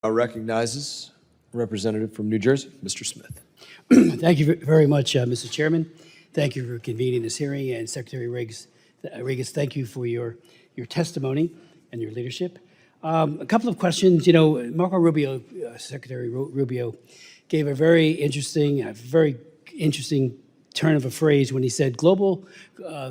Recognizes Representative from New Jersey, Mr. Smith. Thank you very much, Mr. Chairman. Thank you for convening this hearing, and Secretary Rigus, thank you for your testimony and your leadership. A couple of questions. You know, Marco Rubio, Secretary Rubio, gave a very interesting turn of a phrase when he said global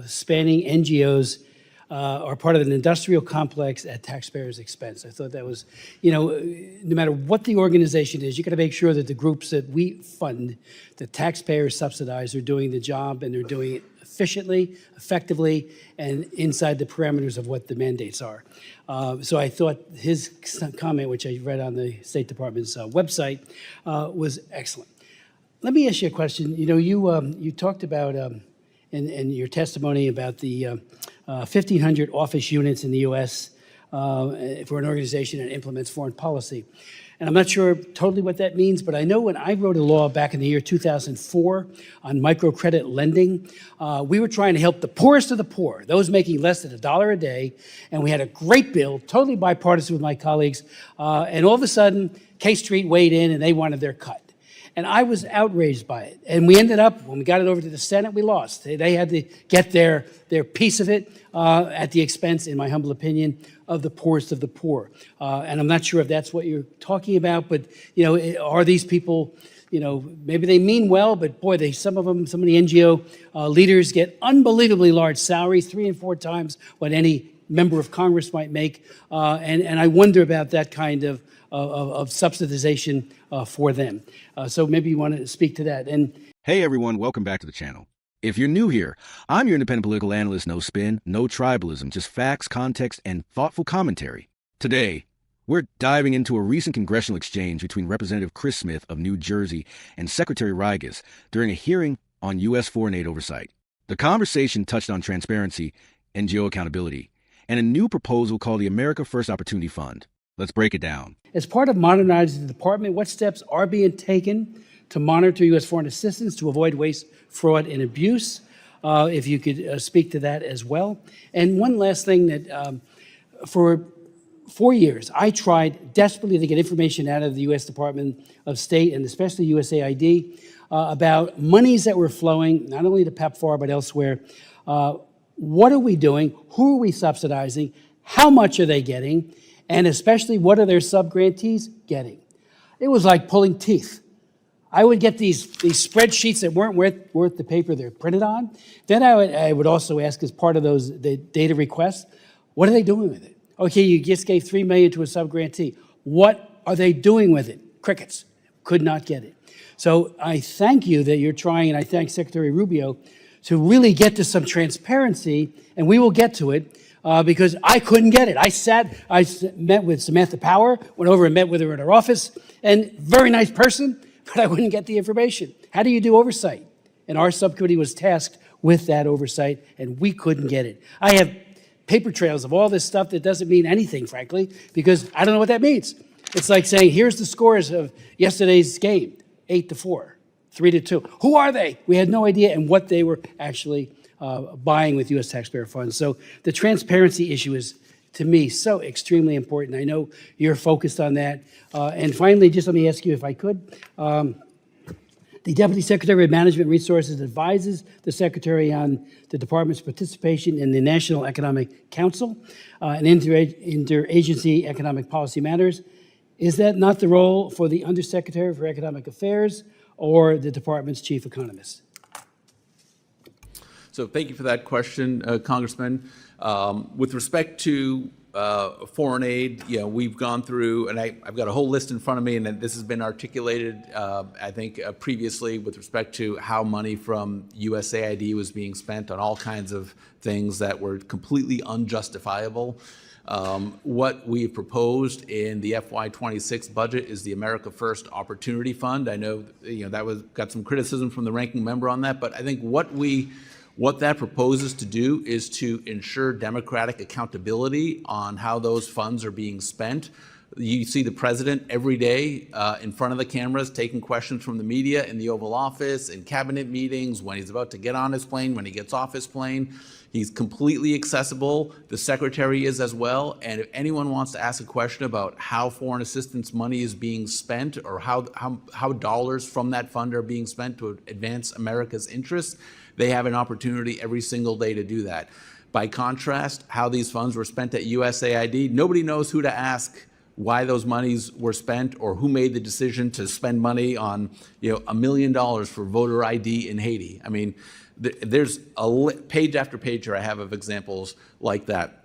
spanning NGOs are part of an industrial complex at taxpayers' expense. I thought that was, you know, no matter what the organization is, you got to make sure that the groups that we fund, the taxpayers subsidize, are doing the job and they're doing it efficiently, effectively, and inside the parameters of what the mandates are. So I thought his comment, which I read on the State Department's website, was excellent. Let me ask you a question. You know, you talked about in your testimony about the 1,500 office units in the U.S. For an organization that implements foreign policy. And I'm not sure totally what that means, but I know when I wrote a law back in the year 2004 on microcredit lending, we were trying to help the poorest of the poor, those making less than $1 a day, and we had a great bill, totally bipartisan with my colleagues, and all of a sudden, K Street weighed in and they wanted their cut. And I was outraged by it. And we ended up, when we got it over to the Senate, we lost. They had to get their piece of it at the expense, in my humble opinion, of the poorest of the poor. And I'm not sure if that's what you're talking about, but, you know, are these people, you know, maybe they mean well, but boy, some of the NGO leaders get unbelievably large salaries, 3 and 4 times what any member of Congress might make. And I wonder about that kind of subsidization for them. So maybe you want to speak to that. And hey everyone, welcome back to the channel. If you're new here, I'm your independent political analyst, no spin, no tribalism, just facts, context, and thoughtful commentary. Today, we're diving into a recent congressional exchange between Representative Chris Smith of New Jersey and Secretary Rigus during a hearing on U.S. foreign aid oversight. The conversation touched on transparency, NGO accountability, and a new proposal called the America First Opportunity Fund. Let's break it down. As part of modernizing the department, what steps are being taken to monitor U.S. foreign assistance to avoid waste, fraud, and abuse? If you could speak to that as well. And one last thing that for 4 years, I tried desperately to get information out of the U.S. Department of State and especially USAID about monies that were flowing, not only to PEPFAR, but elsewhere. What are we doing? Who are we subsidizing? How much are they getting? And especially, what are their sub-grantees getting? It was like pulling teeth. I would get these spreadsheets that weren't worth the paper they're printed on. Then I would also ask, as part of the data requests, what are they doing with it? Okay, you just gave $3 million to a sub-grantee. What are they doing with it? Crickets. Could not get it. So I thank you that you're trying, and I thank Secretary Rubio, to really get to some transparency, and we will get to it. Because I couldn't get it. I met with Samantha Power, went over and met with her in her office, and very nice person, but I wouldn't get the information. How do you do oversight? And our subcommittee was tasked with that oversight, and we couldn't get it. I have paper trails of all this stuff that doesn't mean anything, frankly, because I don't know what that means. It's like saying, here's the scores of yesterday's game, 8-4, 3-2. Who are they? We had no idea, and what they were actually buying with U.S. taxpayer funds. So the transparency issue is, to me, so extremely important. I know you're focused on that. And finally, just let me ask you, if I could, the Deputy Secretary of Management Resources advises the Secretary on the Department's participation in the National Economic Council and interagency economic policy matters. Is that not the role for the Undersecretary for Economic Affairs or the Department's chief economist? So thank you for that question, Congressman. With respect to foreign aid, you know, we've gone through, and I've got a whole list in front of me, and this has been articulated, I think, previously with respect to how money from USAID was being spent on all kinds of things that were completely unjustifiable. What we've proposed in the FY26 budget is the America First Opportunity Fund. I know, you know, that got some criticism from the ranking member on that, but I think what that proposes to do is to ensure democratic accountability on how those funds are being spent. You see the president every day in front of the cameras taking questions from the media in the Oval Office, in cabinet meetings, when he's about to get on his plane, when he gets off his plane. He's completely accessible. The secretary is as well. And if anyone wants to ask a question about how foreign assistance money is being spent or how dollars from that fund are being spent to advance America's interests, they have an opportunity every single day to do that. By contrast, how these funds were spent at USAID, nobody knows who to ask why those monies were spent or who made the decision to spend money on, $1 million for voter ID in Haiti. I mean, there's page after page here I have of examples like that.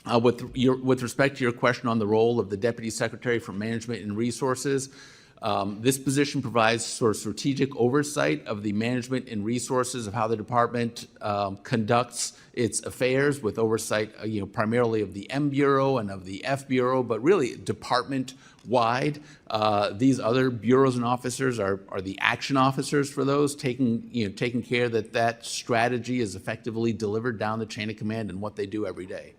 With respect to your question on the role of the Deputy Secretary for Management and Resources, this position provides sort of strategic oversight of the management and resources of how the department conducts its affairs, with oversight, primarily of the M Bureau and of the F Bureau, but really department-wide. These other bureaus and officers are the action officers for those, taking care that strategy is effectively delivered down the chain of command in what they do every day.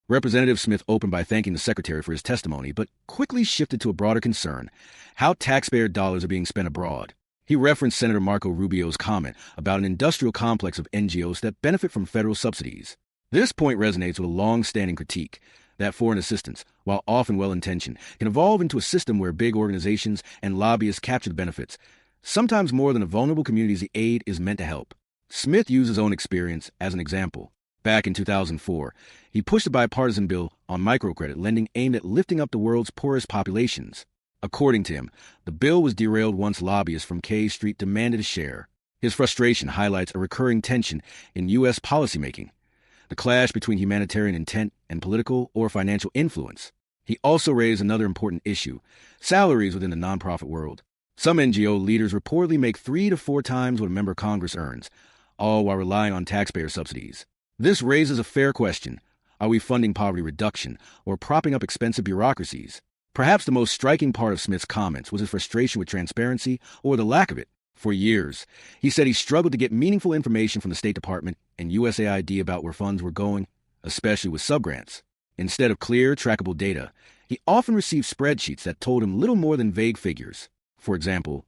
Representative Smith opened by thanking the Secretary for his testimony, but quickly shifted to a broader concern: how taxpayer dollars are being spent abroad. He referenced Senator Marco Rubio's comment about an industrial complex of NGOs that benefit from federal subsidies. This point resonates with a long-standing critique that foreign assistance, while often well-intentioned, can evolve into a system where big organizations and lobbyists capture the benefits, sometimes more than the vulnerable communities the aid is meant to help. Smith used his own experience as an example. Back in 2004, he pushed a bipartisan bill on microcredit lending aimed at lifting up the world's poorest populations. According to him, the bill was derailed once lobbyists from K Street demanded a share. His frustration highlights a recurring tension in U.S. policymaking: the clash between humanitarian intent and political or financial influence. He also raised another important issue: salaries within the nonprofit world. Some NGO leaders reportedly make 3 to 4 times what a member of Congress earns, all while relying on taxpayer subsidies. This raises a fair question: are we funding poverty reduction or propping up expensive bureaucracies? Perhaps the most striking part of Smith's comments was his frustration with transparency, or the lack of it. For years, he said he struggled to get meaningful information from the State Department and USAID about where funds were going, especially with subgrants. Instead of clear, trackable data, he often received spreadsheets that told him little more than vague figures. For example,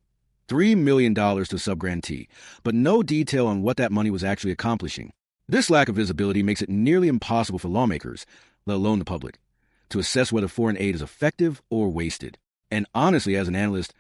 $3 million to a subgrantee, but no detail on what that money was actually accomplishing. This lack of visibility makes it nearly impossible for lawmakers, let alone the public, to assess whether foreign aid is effective or wasted. And honestly, as an analyst,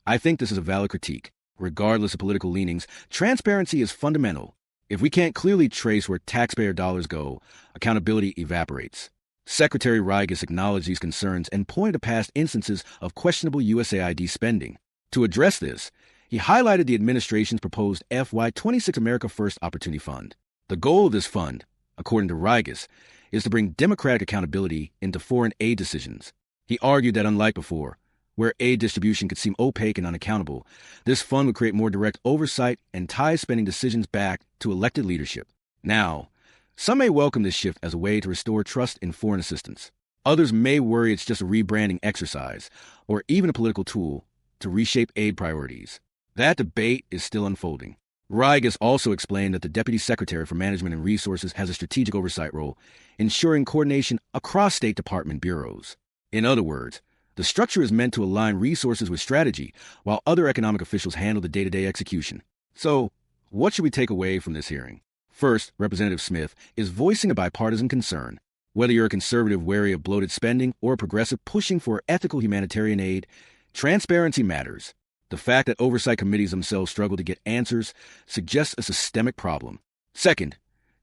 I think this is a valid critique. Regardless of political leanings, transparency is fundamental. If we can't clearly trace where taxpayer dollars go, accountability evaporates. Secretary Rigus acknowledged these concerns and pointed to past instances of questionable USAID spending. To address this, he highlighted the administration's proposed FY26 America First Opportunity Fund. The goal of this fund, according to Rigus, is to bring democratic accountability into foreign aid decisions. He argued that unlike before, where aid distribution could seem opaque and unaccountable, this fund would create more direct oversight and tie spending decisions back to elected leadership. Now, some may welcome this shift as a way to restore trust in foreign assistance. Others may worry it's just a rebranding exercise, or even a political tool to reshape aid priorities. That debate is still unfolding. Rigus also explained that the Deputy Secretary for Management and Resources has a strategic oversight role, ensuring coordination across State Department bureaus. In other words, the structure is meant to align resources with strategy, while other economic officials handle the day-to-day execution. So, what should we take away from this hearing? First, Representative Smith is voicing a bipartisan concern. Whether you're a conservative wary of bloated spending or a progressive pushing for ethical humanitarian aid, transparency matters. The fact that oversight committees themselves struggle to get answers suggests a systemic problem. Second,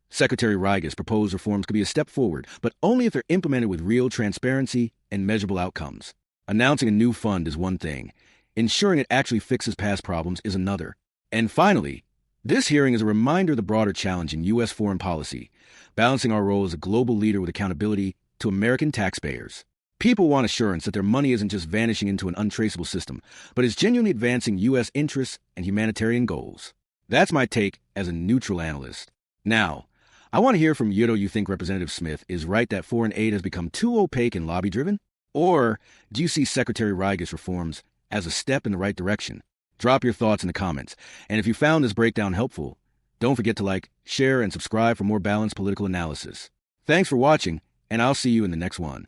Secretary Rigus proposed reforms could be a step forward, but only if they're implemented with real transparency and measurable outcomes. Announcing a new fund is one thing. Ensuring it actually fixes past problems is another. And finally, this hearing is a reminder of the broader challenge in U.S. foreign policy, balancing our role as a global leader with accountability to American taxpayers. People want assurance that their money isn't just vanishing into an untraceable system, but is genuinely advancing U.S. interests and humanitarian goals. That's my take as a neutral analyst. Now, I want to hear from you. Do you think Representative Smith is right that foreign aid has become too opaque and lobby-driven? Or do you see Secretary Rigus' reforms as a step in the right direction? Drop your thoughts in the comments. And if you found this breakdown helpful, don't forget to like, share, and subscribe for more balanced political analysis. Thanks for watching, and I'll see you in the next one.